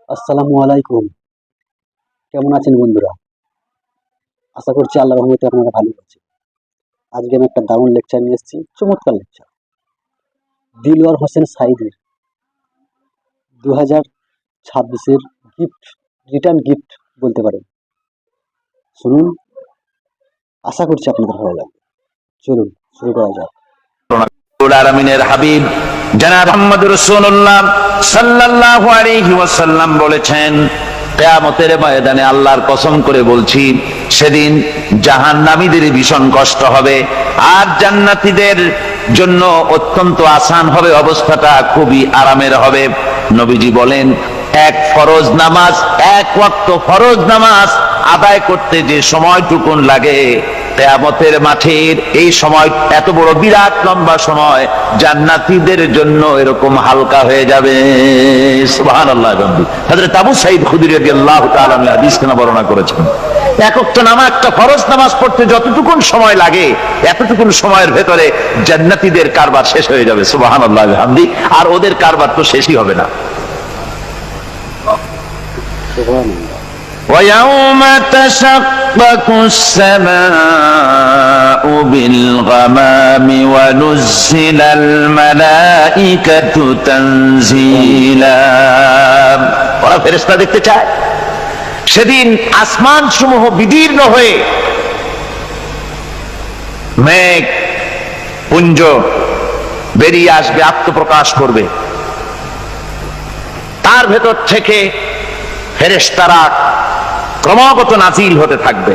আসসালামু আলাইকুম। কেমন আছেন বন্ধুরা? আশা করছি আল্লাহর রহমতে আপনারা ভালো আছেন। আজকে আমি একটা দারুণ লেকচার নিয়ে এসেছি, চমৎকার লেকচার। দিলওয়ার হোসেন সাঈদীর 2026-এর গিফট, রিটার্ন গিফট বলতে পারেন। শুনুন, আশা করছি আপনাদের ভালো লাগবে। চলুন শুরু করা যাক। আলামিনের হাবিব জনাব মুহাম্মদ রাসূলুল্লাহ সাল্লাল্লাহু আলাইহি ওয়াসাল্লাম বলেছেন, কিয়ামতের ময়দানে আল্লাহর কসম করে বলছি, সেদিন জাহান্নামীদের ভীষণ কষ্ট হবে আর জান্নাতীদের জন্য অত্যন্ত আসান হবে, অবস্থাটা খুবই আরামের হবে। নবীজি বলেন, এক ফরজ নামাজ, এক ওয়াক্ত ফরজ নামাজ আদায় করতে যে সময়টুকুন লাগে, কিয়ামতের মাঠের এই সময় এত বড় বিরাট লম্বা সময় জান্নাতীদের জন্য এরকম হালকা হয়ে যাবে। সুবহানাল্লাহ। হযরত আবু সাঈদ খুদরী রাদিয়াল্লাহু তাআলা হাদিস কেন বর্ণনা করেছেন, এক ওয়াক্ত নামাজ, একটা ফরজ নামাজ পড়তে যতটুকুন সময় লাগে, এতটুকুন সময়ের ভেতরে জান্নাতীদের কারবার শেষ হয়ে যাবে। সুবহানাল্লাহ হামদি। আর ওদের কারবার তো শেষই হবে না। ويوم تشقق السماء بالغمام ونزل الملائكة تنزيلا। ওরা ফেরেশতা দেখতে চায়, সেদিন আসমান সমূহ বিদীর্ণ হয়ে মেঘ পুঞ্জ বেরিয়ে আসবে, আত্মপ্রকাশ করবে। তার ভেতর থেকে ফেরেশতারা ক্রমাগত নাজিল হতে থাকবে,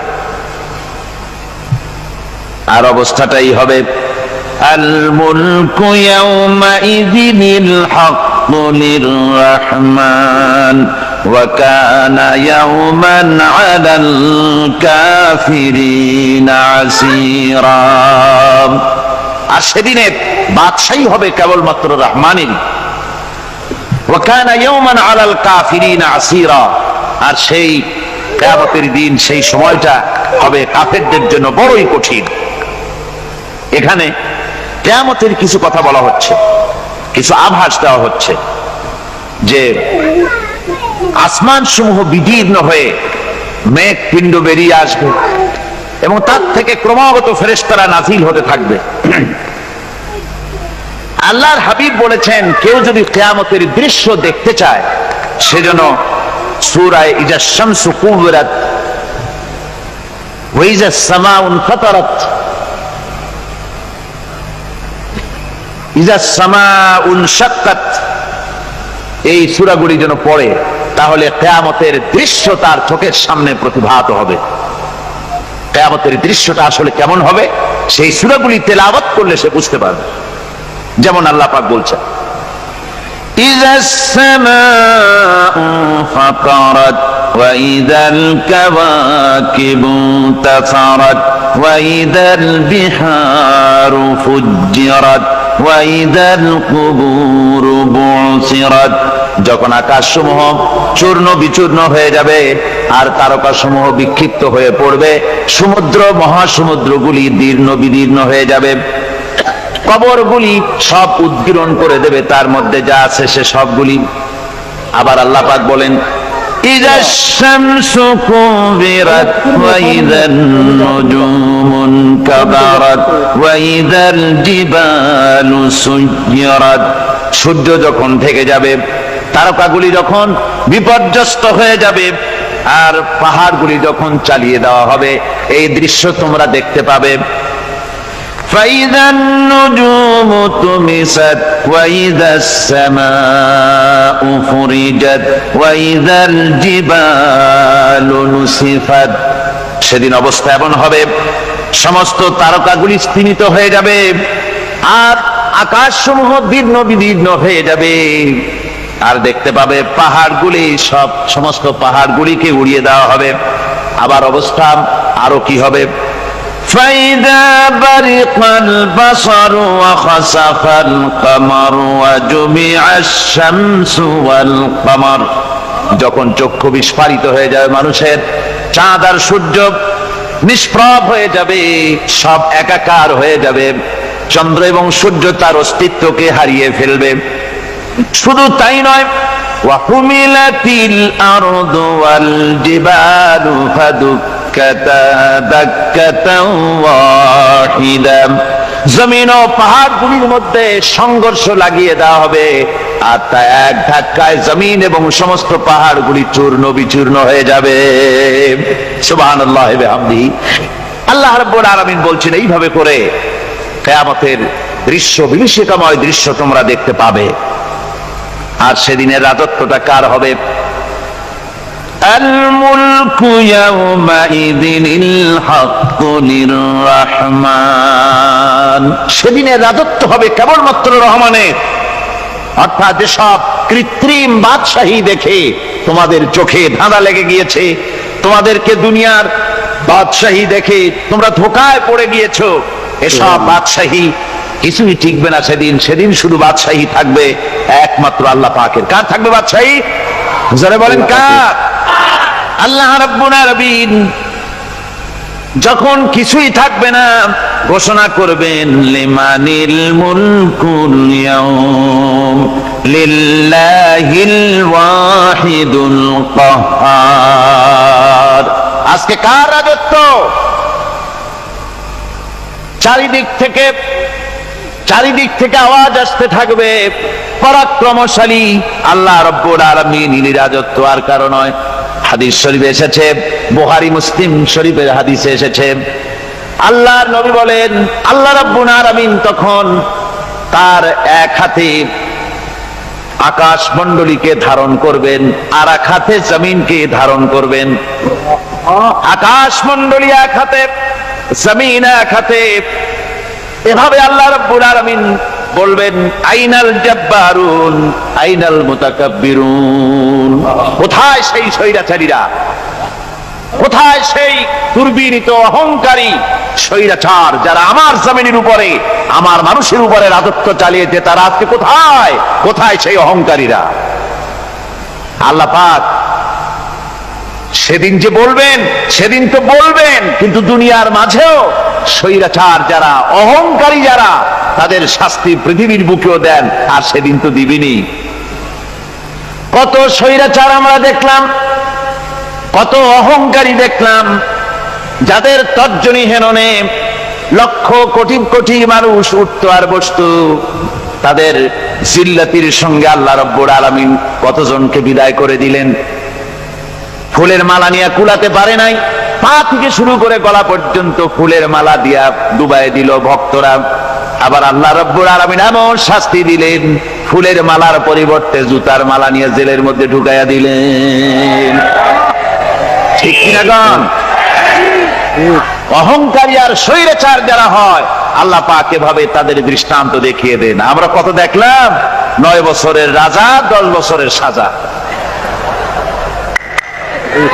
আর অবস্থাটাই হবে আল মুলকু ইয়াউমাইযিনিল হাক্কু লিররহমান ওয়া কানা ইয়াওমান আলাল কাফিরিনা আসীরা। আর সেদিনের বাদশাহী হবে কেবলমাত্র রহমানের। ওয়া কানা ইয়াওমান আলাল কাফিরিনা আসীরা। আর সেই কিয়ামতের দিন, সেই সময়টা হবে কাফেরদের জন্য বড়ই কঠিন। এখানে কিয়ামতের কিছু কথা বলা হচ্ছে, কিছু আভাস দেওয়া হচ্ছে যে আসমান সমূহ বিদীর্ণ হয়ে মেঘ পিণ্ড বেরিয়ে আসবে এবং তার থেকে ক্রমাগত ফেরেশতারা নাজিল হতে থাকবে। আল্লাহর হাবিব বলেছেন, কেউ যদি কিয়ামতের দৃশ্য দেখতে চায়, সেজন্য সূরা ইজা শামসু কুবিরাত ওয়া ইজা সামাউ ফাতারাত, ইজা সামাউ শাক্কাত, এই সূরাগুলি যেন পড়ে, তাহলে কিয়ামতের দৃশ্য তার চোখের সামনে প্রতিভাত হবে। কিয়ামতের দৃশ্যটা আসলে কেমন হবে, সেই সূরাগুলি তেলাওয়াত করলে সে বুঝতে পারবে। যেমন আল্লাহ পাক বলছেন, إذا السماء فطرت وإذا الكواكب انتثرت وإذا البحار فجرت وإذا القبور بعثرت। যখন আকাশসমূহ চূর্ণ বিচূর্ণ হয়ে যাবে আর তারকাসমূহ বিক্ষিপ্ত হয়ে পড়বে, সমুদ্র মহাসমুদ্রগুলি দীর্ণ বিদীর্ণ হয়ে যাবে, কবরগুলি সব উদ্গীরণ করে দেবে, তার মধ্যে যা আছে সে সবগুলি। আবার আল্লাহ পাক বলেন, ইযাশ শামসু কুবিরাত ওয়া ইযান নুজুমু কাদারাত ওয়া ইযাল জিবালু সুয়্যিরাত। সূর্য যখন ঢেকে যাবে, তারকাগুলি যখন বিপর্যস্ত হয়ে যাবে, আর পাহাড়গুলি যখন চালিয়ে দেওয়া হবে, এই দৃশ্য তোমরা দেখতে পাবে। فإذا النجوم طمست وإذا السماء فرجت وإذا الجبال نسفت। সেদিন অবস্থা এমন হবে, সমস্ত তারকাগুলি স্তিমিত হয়ে যাবে আর আকাশসমূহ দীর্ণ বিদীর্ণ হয়ে যাবে, আর দেখতে পাবে পাহাড়গুলি, সমস্ত পাহাড়গুলিকে উড়িয়ে দেওয়া হবে। আবার অবস্থা আরো কি হবে, فإذا برق البصر وخسف القمر وجمع الشمس والقمر। যখন চক্ষু বিস্ফারিত হয়ে যাবে মানুষের, চাঁদ আর সূর্য নিষ্প্রভ হয়ে যাবে, সব একাকার হয়ে যাবে, চন্দ্র এবং সূর্য তার অস্তিত্বকে হারিয়ে ফেলবে। শুধু তাই নয়, وحملت الأرض والجبال فدكتا دكة واحدة জমিন ও পাহাড়গুলির মধ্যে সংঘর্ষ লাগিয়ে দেওয়া হবে, আর তা এক ধাক্কায় জমিন এবং সমস্ত পাহাড়গুলি চূর্ণ বিচূর্ণ হয়ে যাবে। সুবহানাল্লাহ ওয়া বিহামদিহি। আল্লাহ রাব্বুল আলামিন বলছেন এইভাবে করে কিয়ামতের দৃশ্য, বিভীষিকাময় দৃশ্য তোমরা দেখতে পাবে। আর সেদিনের রাজত্বটা কার হবে? আল মুলকু ইয়াউমাইযিনিল হাক্কু লিররহমান। সেদিনের রাজত্ব হবে কেবলমাত্র রহমানের। অর্থাৎ যেসব কৃত্রিম বাদশাহী দেখে তোমাদের চোখে ধাঁধা লেগে গিয়েছে, তোমাদেরকে দুনিয়ার বাদশাহী দেখে তোমরা ধোঁকায় পড়ে গিয়েছো, এসব বাদশাহী কিছুই টিকবে না সেদিন। সেদিন শুধু বাদশাহী থাকবে একমাত্র আল্লাহ পাকের। কার থাকবে বাদশাহী? যারা বলেন কার? আল্লাহ রাব্বুল আলামিন যখন কিছুই থাকবে না ঘোষণা করবেন লিমানিল মুলকুল ইয়াউম লিল্লাহিল ওয়াহিদুল কাহ্হার। আজকে কার রাজত্ব? চারিদিক থেকে আওয়াজ আসতে থাকবে, পরাক্রমশালী আল্লাহ রাব্বুল আলামিন রাজত্ব আর কারণ নয়। হাদিস শরীফে এসেছে, বুখারী মুসলিম শরীফের হাদিসে এসেছে, আল্লাহর নবী বলেন আল্লাহ রাব্বুল আলামিন তখন তার এক হাতে আকাশ মণ্ডলীকে ধারণ করবেন, আর এক হাতে জমিনকে ধারণ করবেন। আকাশ মণ্ডলী এক হাতে, জমিন এক হাতে। এভাবে আল্লাহ রাব্বুল আলামিন বলবেন আইনাল জাব্বারুন আইনাল মুতাকাব্বিরুন। কোথায় সেই স্বৈরাচারীরা? কোথায় সেই দুর্বিনীত অহংকারী স্বৈরাচার যারা আমার জমিনের উপরে, আমার মানুষের উপরে রাজত্ব চালিয়েছে? তারা আজকে কোথায়? কোথায় সেই অহংকারীরা? আল্লাহ পাক সেদিন যে বলবেন, সেদিন তো বলবেন, কিন্তু দুনিয়ার মাঝেও স্বৈরাচার যারা, অহংকারী যারা, তাদের শাস্তি পৃথিবীর বুকেও দেন, আর সেদিন তো দিবেনি। কত স্বৈরাচার আমরা দেখলাম, কত অহংকারী দেখলাম, যাদের তর্জনী হেননে লক্ষ কোটি কোটি মানুষ উঠতো আর বসতো। তাদের জিল্লাতির সঙ্গে আল্লাহ রাব্বুল আলামিন কতজনকে বিদায় করে দিলেন। ফুলের মালা নিয়ে কুলাতে পারে নাই, পা থেকে শুরু করে গলা পর্যন্ত ফুলের মালা দিয়া ডুবাই দিল ভক্তরা। আবার আল্লাহ রাব্বুল আলামিন এমন শাস্তি দিলেন, ফুলের মালার পরিবর্তে জুতার মালা নিয়ে জেলের মধ্যে ঢুকাইয়া দিলেন। ঠিক কিনা গান? অহংকারী আর স্বৈরাচার যারা হয়, আল্লাহ পাক এভাবে তাদের দৃষ্টান্ত দেখিয়ে দেন। আমরা কত দেখলাম, 9 বছরের রাজা 10 বছরের সাজা।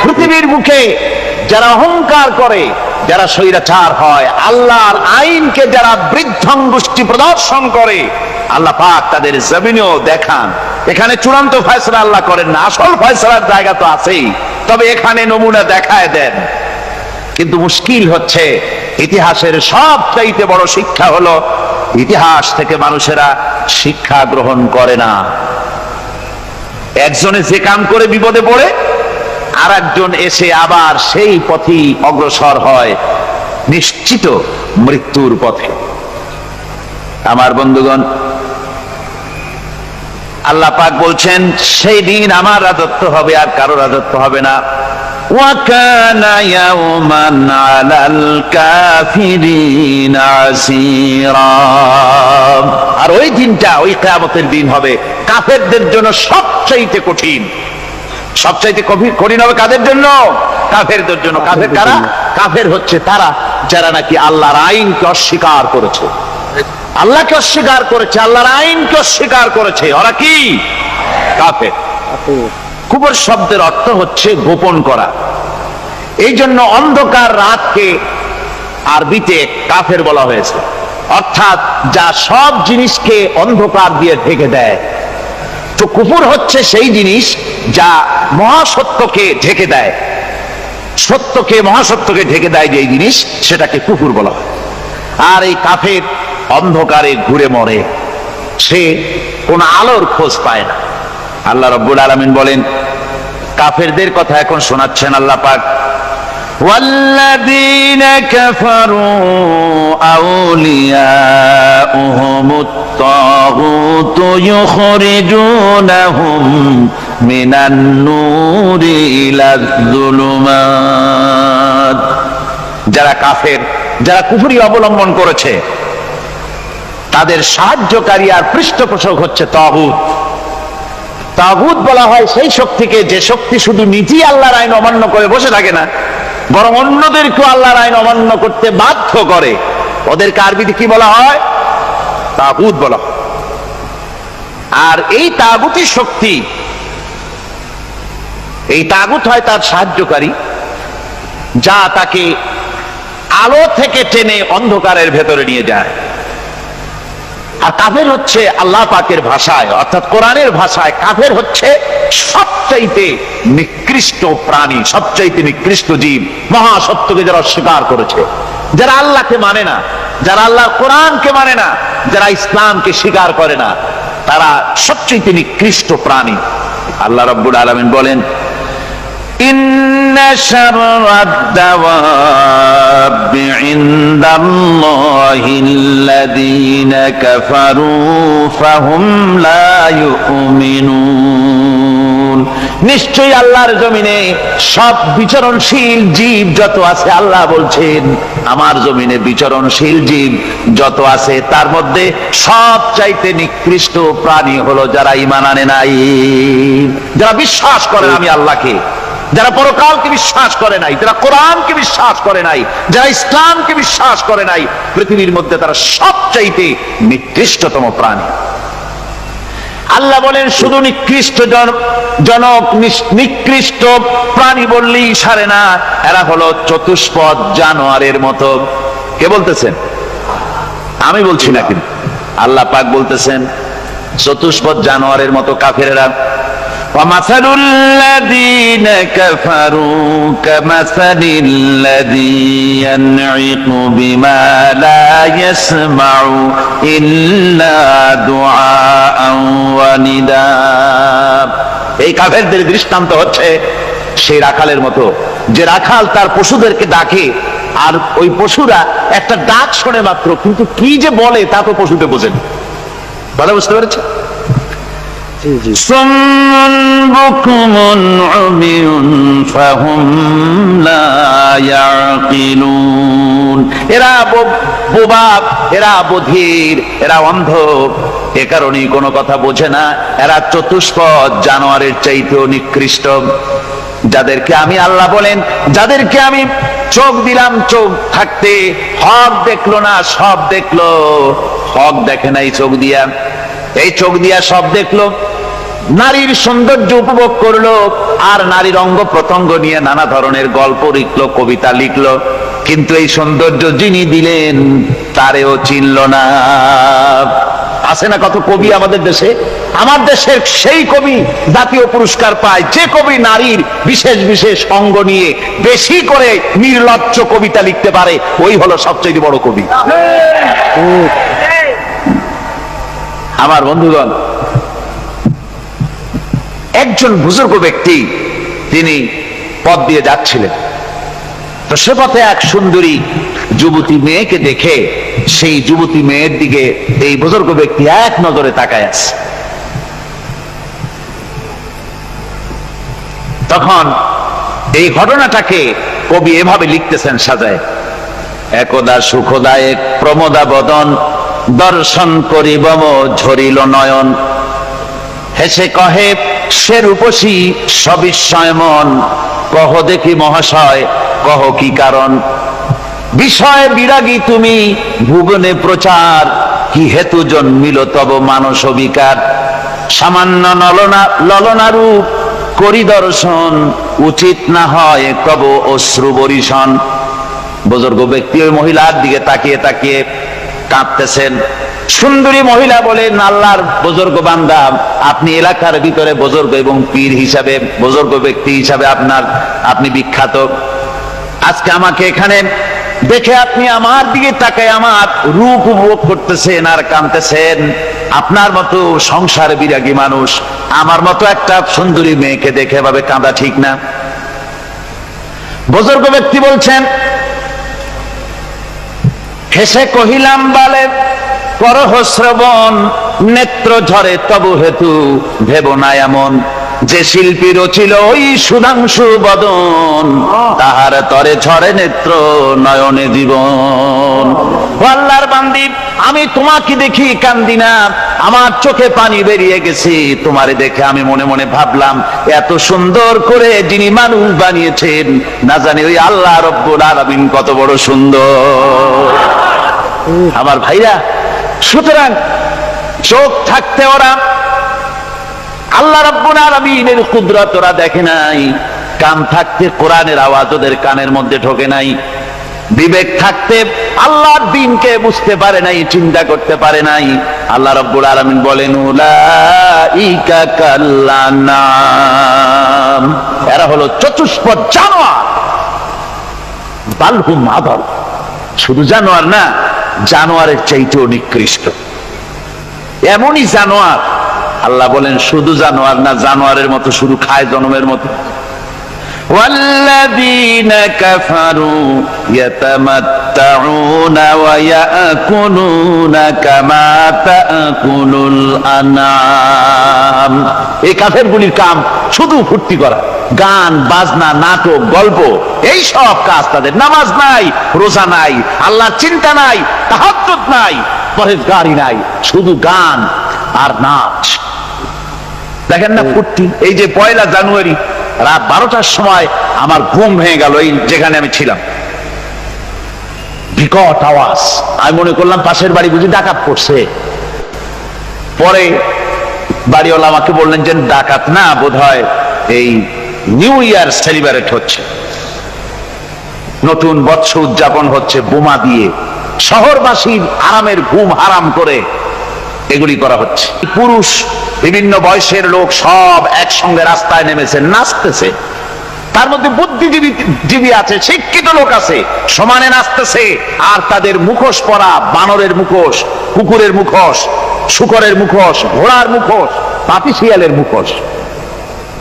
পৃথিবীর বুকে যারা অহংকার করে, যারা স্বৈরাচার হয়, আল্লাহর আইনকে যারা বৃদ্ধাঙ্গুষ্টি প্রদর্শন করে, আল্লাহ পাক তাদের জমিনেও দেখান। এখানে চূড়ান্ত ফয়সালা আল্লাহ করেন না, আসল ফয়সালার জায়গা তো আছেই, তবে এখানে নমুনা দেখায় দেন। কিন্তু মুশকিল হচ্ছে, ইতিহাসের সবচাইতে বড় শিক্ষা হলো ইতিহাস থেকে মানুষেরা শিক্ষা গ্রহণ করে না। একজনে যে কাম করে বিপদে পড়ে, আর একজন এসে আবার সেই পথেই অগ্রসর হয়, নিশ্চিত মৃত্যুর পথে। আমার বন্ধুগণ, আল্লাহ পাক বলছেন সেই দিন আমার রাজত্ব হবে, আর কারো রাজত্ব হবে না। ওয়াকানা ইয়াওমান আলাল কাফিরিন আসীরা। আর ওই দিনটা, ওই কিয়ামতের দিন হবে কাফেরদের জন্য সবচাইতে কঠিন। সবচাইতে কঠিন হবে কাদের জন্য? কাফেরদের জন্য। কাফের কারা? কাফের হচ্ছে তারা যারা নাকি আল্লাহর আইনকে অস্বীকার করেছে, আল্লাহকে অস্বীকার করেছে, আল্লাহর আইনকে অস্বীকার করেছে। ওরা কি? কাফের। কুফর শব্দের অর্থ হচ্ছে গোপন করা। এই জন্য অন্ধকার রাতকে আরবিতে কাফের বলা হয়েছে, অর্থাৎ যা সব জিনিসকে অন্ধকার দিয়ে ঢেকে দেয়। তো কুফর হচ্ছে সেই জিনিস যা মহাসত্যকে ঢেকে দেয়, সত্যকে, মহাসত্যকে ঢেকে দেয় যে জিনিস, সেটাকে কুফর বলা হয়। আর এই কাফের অন্ধকারে ঘুরে মরে, সে কোন আলোর খোঁজ পায় না। আল্লাহ রাব্বুল আলামিন বলেন, কাফেরদের কথা এখন শোনাচ্ছেন আল্লাহ পাক। والذين كفروا أولياؤهم الطاغوت يخرجونهم من النور إلى الظلمات। যারা কাফের, যারা কুফরি অবলম্বন করেছে, তাদের সাহায্যকারী আর পৃষ্ঠপোষক হচ্ছে তাগুত। তাগুত বলা হয় সেই শক্তিকে যে শক্তি শুধু নিজেই আল্লাহর আইন অমান্য করে বসে থাকে না, বরং অন্যদেরকেও আল্লাহর আইন অমান্য করতে বাধ্য করে। ওদেরকে আরবিতে কি বলা হয়? তাগুত বলা হয়। আর এই তাগুতি শক্তি, এই তাগুত হয় তার সাহায্যকারী, যা তাকে আলো থেকে টেনে অন্ধকারের ভেতরে নিয়ে যায়। আর কাফের হচ্ছে আল্লাহ পাকের ভাষায়, অর্থাৎ কোরআনের ভাষায়, কাফের হচ্ছে সবচাইতে নিকৃষ্ট প্রাণী, সবচাইতে নিকৃষ্ট জীব। মহাসত্যকে যারা অস্বীকার করেছে, যারা আল্লাহকে মানে না, যারা আল্লাহর কোরআনকে মানে না, যারা ইসলামকে স্বীকার করে না, তারা সবচাইতে নিকৃষ্ট প্রাণী। আল্লাহ রাব্বুল আলামিন বলেন, ইন্না শাররাদ দাওয়াবি ইনদাল্লাহিল্লাযীনা কাফারু ফাহুম লা ইউমিনুন। নিশ্চয়ই আল্লাহর জমিনে সব বিচরণশীল জীব যত আছে, আল্লাহ বলছেন আমার জমিনে বিচরণশীল জীব যত আছে তার মধ্যে সবচাইতে নিকৃষ্ট প্রাণী হলো যারা ঈমান আনে নাই, যারা বিশ্বাস করে আমি আল্লাহকে, যারা পরকালকে বিশ্বাস করে নাই, যারা কোরআনকে বিশ্বাস করে নাই, যারা ইসলামকে বিশ্বাস করে নাই, পৃথিবীর মধ্যে তারা সবচাইতে নিকৃষ্টতম প্রাণী। আল্লাহ বলেন শুধু নিকৃষ্ট জনক, নিকৃষ্ট প্রাণী বললেই সারে না, এরা হলো চতুষ্পদ জানোয়ারের মতো। কে বলতেছেন? আমি বলছি না, কিন্তু আল্লাহ পাক বলতেছেন চতুষ্পদ জানোয়ারের মতো কাফেরেরা। وَمَثَلُ الَّذِينَ كَفَرُوا كَمَثَلِ الَّذِي يَنْعِقُ بِمَا لَا يَسْمَعُ إِلَّا دُعَاءً وَنِدَاءً। এই কাফেরদের দৃষ্টান্ত হচ্ছে সেই রাখালের মতো, যে রাখাল তার পশুদেরকে ডাকে, আর ওই পশুরা একটা ডাক শোনে মাত্র, কিন্তু কি যে বলে তা তো পশুতে বোঝেন। ভালো বুঝতে পেরেছে? সুম্মুন বুকুমুন উমিয়ুন ফাহুম লা ইয়াকিলুন। এরা বোবা, এরা বধির, এরা অন্ধ, এ কারণেই কোনো কথা বোঝে না। এরা চতুষ্পদ জানোয়ারের চাইতেও নিকৃষ্ট। যাদেরকে আমি আল্লাহ বলেন, যাদেরকে আমি চোখ দিলাম, চোখ থাকতে হক দেখলো না, সব দেখলো। হক দেখে নাই চোখ দিয়া, এই চোখ দিয়া সব দেখলো। নারীর সৌন্দর্য উপভোগ করলো, আর নারীর অঙ্গ প্রত্যঙ্গ নিয়ে নানা ধরনের গল্প লিখলো, কবিতা লিখলো, কিন্তু এই সৌন্দর্য যিনি দিলেন তারেও চিনল না। আছে না কত কবি আমাদের দেশে? আমার দেশের সেই কবি জাতীয় পুরস্কার পায় যে কবি নারীর বিশেষ বিশেষ অঙ্গ নিয়ে বেশি করে নির্লজ্জ কবিতা লিখতে পারে, ওই হলো সবচেয়ে বড় কবি। আমার বন্ধুগণ, একজন বুজুর্গ ব্যক্তি তিনি পথ দিয়ে যাচ্ছিলেন, তো সে পথে এক সুন্দরী যুবতী মেয়েকে দেখে সেই যুবতী মেয়ের দিকে এই বুজুর্গ ব্যক্তি এক নজরে তাকায় আছে। তখন এই ঘটনাটাকে কবি এভাবে লিখতেছেন সাজায়, একদা সুখদায়ক প্রমোদা বদন দর্শন করিব ঝরিল নয়ন, হেসে কহে সে রূপসী সবিস্ময় মন, কহ দেখি মহাশয় কহ কি কারণ, বিষয় বিরাগী তুমি ভুবনে প্রচার, কি হেতু জন্মিল তব মানস বিকার, সামান্য ললনা রূপ করি দর্শন, উচিত না হয় তব অশ্রু বরিশন। বুজুর্গ ব্যক্তি ওই মহিলার দিকে তাকিয়ে তাকিয়ে কাঁদতেছেন। সুন্দরী মহিলা বলেন, আল্লাহর বুজুর্গ বান্দা, আপনি এলাকার ভিতরে বুজুর্গ এবং পীর হিসাবে, বুজুর্গ ব্যক্তি হিসাবে আপনি বিখ্যাত। আজকে আমাকে এখানে দেখে আপনি আমার দিকে তাকায় আমার রূপ উপভোগ করতেছেন আর কাঁদতেছেন। আপনার মতো সংসার বিরাগী মানুষ আমার মতো একটা সুন্দরী মেয়েকে দেখে এভাবে কাঁদা ঠিক না। বুজুর্গ ব্যক্তি বলছেন, হেসে কহিলাম বালে করহ শ্রবণ, নেত্র ঝরে তবু হেতু ভেব না এমন, যে শিল্পী রচিল ওই সুধাংশু বদন, তাহার তরে ঝরে নেত্র নয়নে জীবন। আল্লাহর বান্দি, আমি তোমাকে দেখি কান্দি না, আমার চোখে পানি বেরিয়ে গেছে। তোমারে দেখে আমি মনে মনে ভাবলাম, এত সুন্দর করে যিনি মানুষ বানিয়েছেন, না জানি ওই আল্লাহ রব্বুল আলামিন কত বড় সুন্দর। আমার ভাইরা, সুতরাং চোখ থাকতে ওরা আল্লাহ রাব্বুল আলামিনের কুদরত ওরা দেখে নাই, কান থাকতে কোরআনের আওয়াজ ওদের কানের মধ্যে ঢোকে নাই, বিবেক থাকতে আল্লাহর দ্বীনকে বুঝতে পারে নাই, চিন্তা করতে পারে নাই। আল্লাহ রাব্বুল আলামিন বলেন, উলাইকা কাল্লানাম, এরা হলো চতুষ্পদ জানোয়ার, বালহুম আদাল, শুধু জানোয়ার না, জানোয়ারের চাইতেও নিকৃষ্ট। এমনই জানোয়ার, আল্লাহ বলেন শুধু জানোয়ার না, জানোয়ারের মতো শুধু খায় জনমের মতো। ওয়াল্লাযীনা কাফারু ইয়াতামাত্তাউনা ওয়া ইয়াকুলুনা কামা তাকুলুল আনআম। এই কাফেরগুলির কাম শুধু ফুর্তি করা, গান বাজনা, নাটক, গল্প, এই সব কাজ তাদের। নামাজ নাই, রোজা নাই, আল্লাহর চিন্তা নাই, তাহাজ্জুদ নাই, পরহেজগারি নাই, শুধু গান আর নাচ। দেখেন না ফুর্তি। এই যে 1 জানুয়ারি রাত 12টার সময় আমার ঘুম ভেঙে গেল, এই যেখানে আমি ছিলাম, বিকট আওয়াজ। আমি মনে করলাম পাশের বাড়ি বুঝি ডাকাত পড়ছে। পরে বাড়িওয়ালা আমাকে বললেন যে ডাকাত না, বোধহয় এই নিউ ইয়ার সেলিব্রেট হচ্ছে, নতুন বৎসর উদযাপন হচ্ছে বোমা দিয়ে, শহরবাসীর আরামের ঘুম হারাম করে এগুলি করা হচ্ছে। পুরুষ, বিভিন্ন বয়সের লোক সব একসঙ্গে রাস্তায় নেমেছে, নাচতেছে। তার মধ্যে বুদ্ধিজীবী আছে, শিক্ষিত লোক আছে, সমানে নাচতেছে। আর তাদের মুখোশ পরা, বানরের মুখোশ, কুকুরের মুখোশ, শূকরের মুখোশ, ঘোড়ার মুখোশ, পাপী শিয়ালের মুখোশ,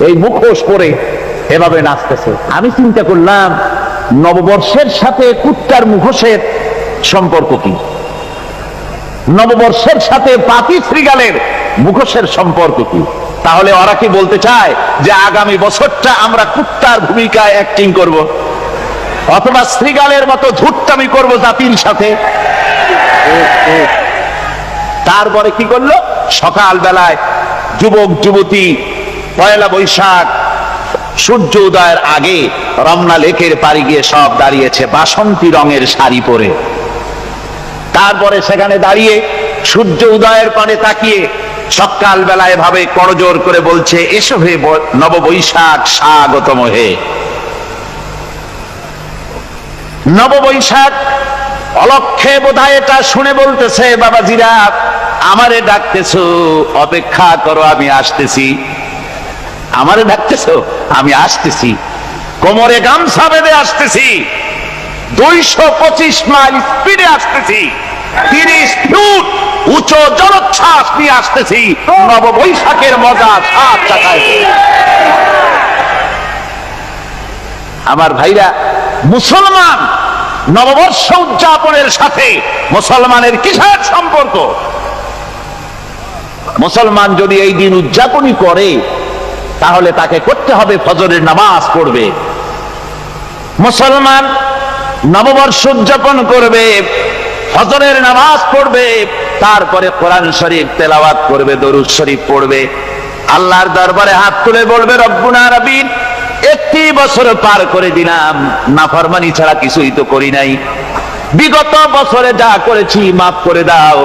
এই মুখোশ পরে এভাবে নাচতেছে। আমি চিন্তা করলাম, নববর্ষের সাথে কুত্তার মুখোশের সম্পর্ক কি? নববর্ষের সাথে পাপী শৃগালের মুখোশের সম্পর্ক কি? তাহলে ওরা কি বলতে চায় যে আগামী বছরটা আমরা কুত্তার ভূমিকায় অ্যাক্টিং করব, অথবা শৃগালের মতো ধূর্তামি করব জাতির সাথে? তারপরে কি করলো? সকাল বেলায় যুবক যুবতী 1 বৈশাখ সূর্য উদয়ের আগে রমনা লেকের পাড়ে গিয়ে সব দাঁড়িয়েছে বাসন্তী রঙের শাড়ি পরে। তারপরে সেখানে দাঁড়িয়ে সূর্য উদয়ের পানে তাকিয়ে সকাল বেলায় ভাবে করজোর করে বলছে, এসো হে নববৈশাখ স্বাগতম হে। নববৈশাখ অলক্ষে বোধহয় এটা শুনে বলতেছে, বাবাজিরা আমারে ডাকতেছো, অপেক্ষা করো, আমি আসতেছি। আমারে ডাকতেছো, আমি আসতেছি, কোমরে গামছা বেঁধে আসতেছি, 225 মাইল স্পিডে আসতেছি, 30 ফুট উঁচু জলোচ্ছ্বাস নিয়ে আসতেছি, নববৈশাখের মজা সাত চাকায়। আমার ভাইরা, মুসলমান নববর্ষ উদযাপনের সাথে মুসলমানের কিসের সম্পর্ক? মুসলমান যদি এই দিন উদযাপনই করে, তাহলে তাকে করতে হবে ফজরের নামাজ পড়বে। মুসলমান নববর্ষ উদযাপন করবে, ফজরের নামাজ পড়বে, তারপরে কোরআন শরীফ তেলাওয়াত করবে, দরুদ শরীফ পড়বে, আল্লাহর দরবারে হাত তুলে বলবে, রব্বুনা আলামিন, 1 বছর পার করে দিলাম, নাফরমানি ছাড়া কিছুই তো করি নাই, বিগত বছরে যা করেছি মাফ করে দাও,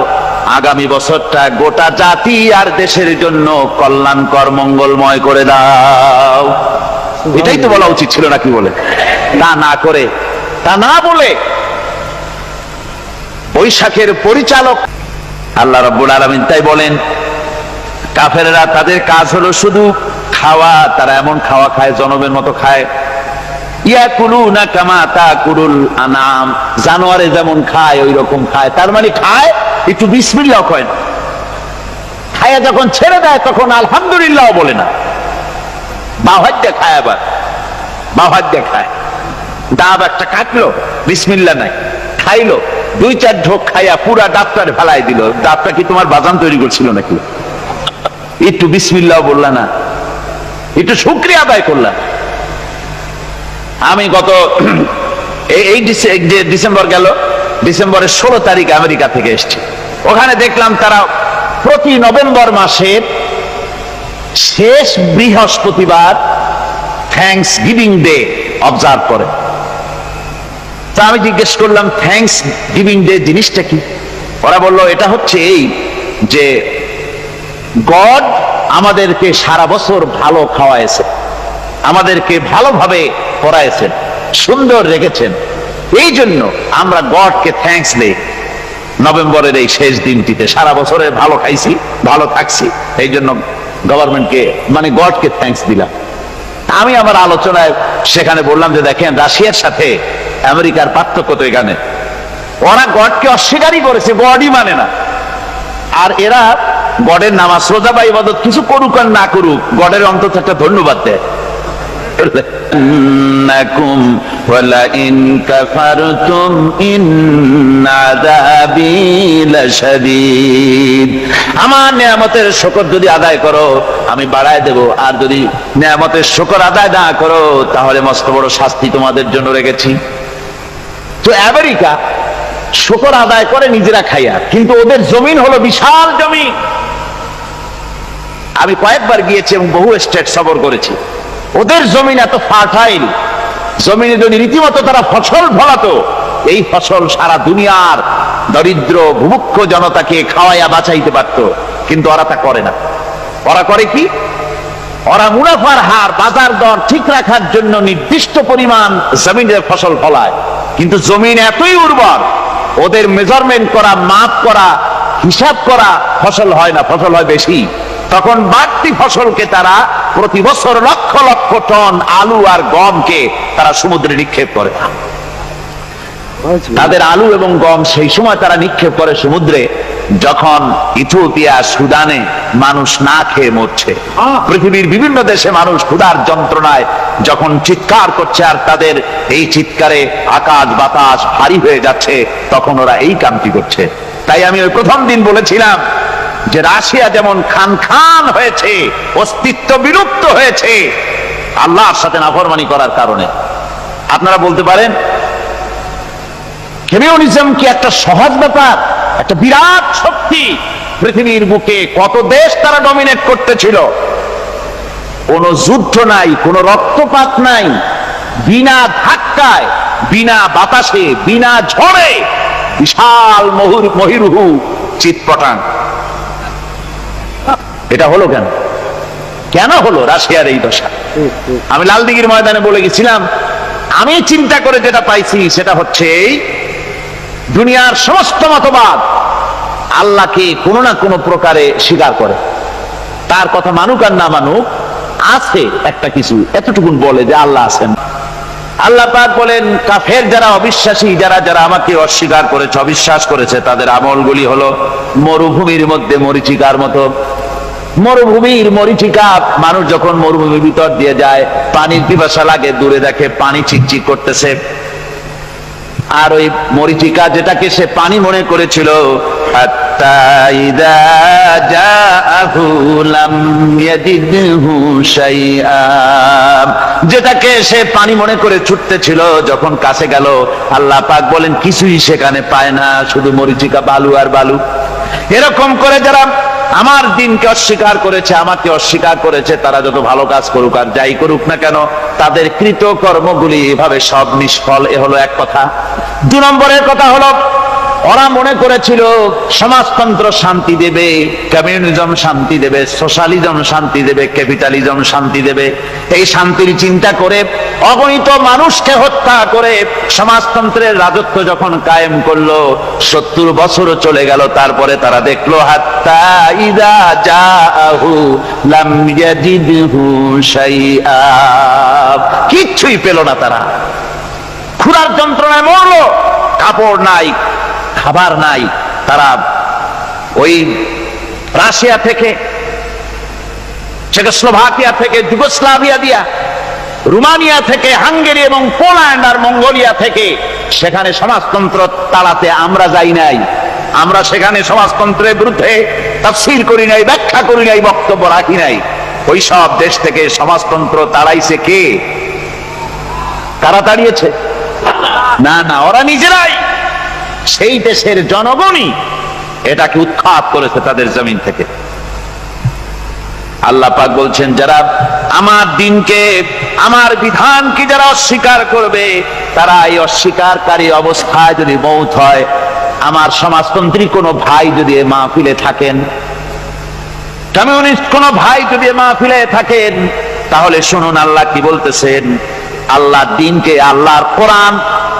আগামী বছরটা গোটা জাতি আর দেশের জন্য কল্যাণকর মঙ্গলময় করে দাও। এটাই তো বলা উচিত ছিল নাকি? বলে তা না করে, তা না বলে বৈশাখের পরিচালক আল্লাহ রাব্বুল আলামিন তাই বলেন, কাফেররা তাদের কাজ হলো শুধু খাওয়া, তারা এমন খাওয়া খায় জনমের মতো খায়। ইয়াকুলুনা কামা তাকুলুল আনাম, জানোয়ারে যেমন খায় ওই রকম খায়। তার মানে খায়, একটু বিসমিল্লাহ কয় না, খায়া যখন ছেড়ে দেয় তখন আলহামদুলিল্লাহ বলে না, বাঁ হাত দিয়ে খায়, আবার বাঁ হাত দিয়ে খায়। ডাব একটা কাটলো, বিসমিল্লাহ নাই, খাইলো, 2-4 ঢোক খাইয়া পুরা ডাবটারে ফেলাই দিল। ডাবটা কি তোমার বাজান তৈরি করছিল নাকি? একটু বিসমিল্লাহ বললা না, একটু শুকরিয়া আদায় করলাম। আমি গত এই ডিসেম্বর গেল, ডিসেম্বরের 16 তারিখ আমেরিকা থেকে এসছে। ওখানে দেখলাম তারা প্রতি নভেম্বর মাসের শেষ বৃহস্পতিবার থ্যাঙ্কস গিভিং ডে অবজার্ভ করে। তা আমি জিজ্ঞেস করলাম থ্যাঙ্কস গিভিং ডে জিনিসটা কি? ওরা বলল এটা হচ্ছে এই যে গড আমাদেরকে সারা বছর ভালো খাওয়াইছে, আমাদেরকে ভালোভাবে পড়াইছেন, সুন্দর রেখেছেন, এই জন্য আমরা গডকে থ্যাঙ্কস দেই নভেম্বরের এই শেষ দিনটিতে। সারা বছরে ভালো খাইছি, ভালো থাকছি, এই জন্য গভর্নমেন্টকে মানে গডকে থ্যাঙ্কস দিলাম। আমি আমার আলোচনায় সেখানে বললাম যে দেখেন রাশিয়ার সাথে আমেরিকার পার্থক্য তো এখানে, ওরা গডকে অস্বীকারই করেছে, গডই মানে না। আর এরা গডের নামাজ রোজা বা ইবাদত কিছু করুক আর না করুক, গডের অন্তত একটা ধন্যবাদ দেয়। আমার নিয়ামতের শুকর যদি আদায় করো আমি বাড়ায় দেব, আর যদি নিয়ামতের শুকর আদায় না করো তাহলে মস্ত বড় শাস্তি তোমাদের জন্য রেখেছি। তো আমেরিকা শুকর আদায় করে নিজেরা খাইয়া, কিন্তু ওদের জমিন হলো বিশাল জমি। আমি কয়েকবার গিয়েছি এবং বহু স্টেট সফর করেছি। ওদের জমিন এত ফার্টাইল, জমিনে যদি রীতিমতো তারা ফসল ফলাতো, এই ফসল সারা দুনিয়ার দরিদ্র ভুভুক্ষ জনতাকে খাওয়াইয়া বাঁচাইতে পারত। কিন্তু ওরা তা করে না। ওরা করে কি? ওরা মুনাফার হার, বাজার দর ঠিক রাখার জন্য নির্দিষ্ট পরিমাণ জমিনের ফসল ফলায়, কিন্তু জমিন এতই উর্বর ওদের মেজারমেন্ট করা, মাপ করা, হিসাব করা ফসল হয় না, ফসল হয় বেশি। তখন বাড়তি ফসলকে তারা প্রতি বছর লক্ষ লক্ষ টন আলু আর গমকে তারা সমুদ্রে নিক্ষেপ করে। তাদের আলু এবং গম সেই সময় তারা নিক্ষেপ করে সমুদ্রে যখন ইথিওপিয়া, সুদানে মানুষ না খেয়ে মরছে। পৃথিবীর বিভিন্ন দেশে মানুষ ক্ষুধার যন্ত্রণায় যখন চিৎকার করছে আর তাদের এই চিৎকারে আকাশ বাতাস ভারী হয়ে যাচ্ছে, তখন ওরা এই কামটি করছে। তাই আমি ওই প্রথম দিন বলেছিলাম যে রাশিয়া যেমন খান খান হয়েছে, অস্তিত্ব বিলুপ্ত হয়েছে আল্লাহর সাথে নাফরমানি করার কারণে। আপনারা বলতে পারেন কমিউনিজম কি একটা সহজ ব্যাপার? একটা বিরাট শক্তি পৃথিবীর বুকে, কত দেশ তারা ডমিনেট করতেছিল, কোন যুদ্ধ নাই, কোন রক্তপাত নাই, বিনা ধাক্কায়, বিনা বাতাসে, বিনা ঝড়ে বিশাল মহিরুহু চিৎপটাং। এটা হলো কেন? কেন হলো রাশিয়ার এই দশা? আমি লালদিঘির ময়দানে বলে গেছিলাম, আমি চিন্তা করে যেটা পাইছি সেটা হচ্ছে এই দুনিয়ার সমস্ত মতবাদ আল্লাহকে কোনো না কোনো প্রকারে স্বীকার করে। তার কথা মানুক আর না মানুক, আছে একটা কিছু এতটুকুন বলে যে আল্লাহ আছেন। আল্লাহ পাক বলেন কাফের যারা অবিশ্বাসী, যারা যারা আমাকে অস্বীকার করেছে, অবিশ্বাস করেছে, তাদের আমলগুলি হলো মরুভূমির মধ্যে মরীচিকার মতো। মরুভূমির মরীচিকা, মানুষ যখন মরুভূমির ভিতর দিয়ে যায়, পানির পিপাসা লাগে, দূরে দেখে পানি চিকচিক করতেছে, আর ওই মরীচিকা যেটাকে সে পানি মনে করেছিল, যেটাকে সে পানি মনে করে ছুটতেছিল, যখন কাছে গেল আল্লাহ পাক বলেন কিছুই সেখানে পায় না, শুধু মরীচিকা, বালু আর বালু। এরকম করে যারা আমার দিনকে অস্বীকার করেছে, আমাকে অস্বীকার করেছে, তারা যত ভালো কাজ করুক আর যাই করুক না কেন, তাদের কৃত কর্মগুলি এভাবে সব নিষ্ফল। এ হলো এক কথা। 2 নম্বরের কথা হলো ওরা মনে করেছিল সমাজতন্ত্র শান্তি দেবে, কমিউনিজম শান্তি দেবে, সোশ্যালিজম শান্তি দেবে, ক্যাপিটালিজম শান্তি দেবে। এই শান্তির চিন্তা করে অগণিত মানুষকে হত্যা করে সমাজতন্ত্রের রাজত্ব যখন কায়েম করলো, 70 বছরও চলে গেল, তারপরে তারা দেখলো হাত্তা ইযা জাআহু লাম ইয়াজিদহু শাইআ, কিচ্ছুই পেল না। তারা ক্ষুধার যন্ত্রণায় মরলো, কাপড় নাই, খাবার নাই, তারা ওই রাশিয়া থেকে, চেকোস্লোভাকিয়া থেকে, যুগোস্লাভিয়া দিয়া, রোমানিয়া থেকে, হাঙ্গেরি এবং পোল্যান্ড আর মঙ্গোলিয়া থেকে সেখানে সমাজতন্ত্র তাড়াতে আমরা যাই নাই। আমরা সেখানে সমাজতন্ত্রের বিরুদ্ধে তাফসীর করি নাই, ব্যাখ্যা করি নাই, বক্তব্য রাখি নাই। ওই সব দেশ থেকে সমাজতন্ত্র তাড়াইছে কে? কারা তাড়িয়েছে? না না, ওরা নিজেরাই, সেই দেশের জনগণই এটাকে উৎখাত করেছে তাদের জমিন থেকে। আল্লাহ পাক বলছেন, যারা আমার দিনকে, আমার বিধানকে যারা অস্বীকার করবে, তারা এই অস্বীকারী অবস্থায় যদি মৌত হয়, আমার সমাজতন্ত্রী কোনো ভাই যদি এ মাহফিলে থাকেন, কমিউনিস্ট কোন ভাই যদি এ মাহফিলে থাকেন, তাহলে শুনুন আল্লাহ কি বলতেছেন। আল্লাহ দিনকে, আল্লাহর কোরআন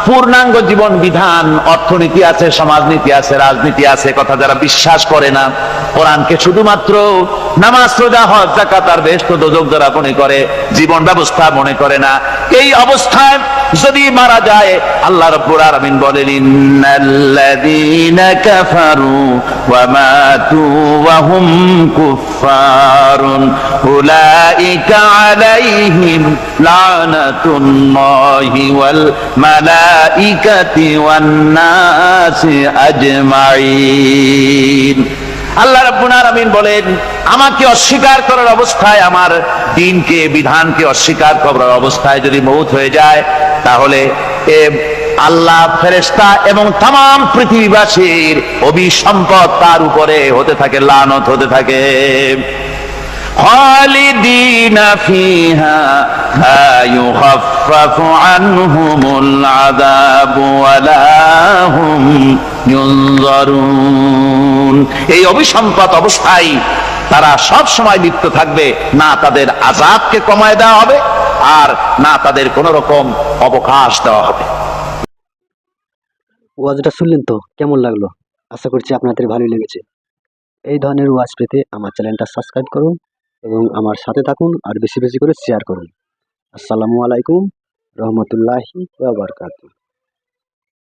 পূর্ণাঙ্গ জীবন বিধান, অর্থনীতি আছে, সমাজনীতি আছে, রাজনীতি আছে, কথা যারা বিশ্বাস করে না, কোরআনকে শুধুমাত্র নামাজ, রোজা, হজ, যাকাত আর বেহেশত দোজখ যারা মনে করে, জীবন ব্যবস্থা মনে করে না, এই অবস্থায় যদি মারা যায়, আল্লাহ রাব্বুল আলামিন বলেন, ইন্নাল্লাযীনা কাফারু ওয়া মাতু ওয়া হুম কুফফারুন উলাইকা আলাইহিম লানাতুল্লাহি ওয়াল মালাইকাতি ওয়ান নাসি আজমাইন। আল্লাহ রাব্বুল আলামিন বলেন, আমাকে অস্বীকার করার অবস্থায়, আমার দ্বীনকে, বিধানকে অস্বীকার করার অবস্থায় যদি মৌত হয়ে যায়, তাহলে আল্লাহ, ফেরেশতা এবং তামাম পৃথিবীবাসীর অভিসম্পদ তার উপরে হতে থাকে, লানত হতে থাকে। খালিদিনা ফিহা লা ইউখাফফাফু আনহুমুল আযাবু ওয়া লা হুম ইউনজারুন। এই অভিসম্পদ অবস্থায় তারা সব সময় লিপ্ত থাকবে, না তাদের আযাবকে কমায় দেওয়া হবে, আর না তাদের কোন রকম অবকাশ দেওয়া হবে। ওয়াজটা শুনলেন তো, কেমন লাগলো? আশা করছি আপনাদের ভালোই লেগেছে। এই ধরনের ওয়াজ পেতে আমার চ্যানেলটা সাবস্ক্রাইব করুন এবং আমার সাথে থাকুন, আর বেশি বেশি করে শেয়ার করুন। আসসালামু আলাইকুম রহমতুল্লাহি ওয়া বারাকাতুহু।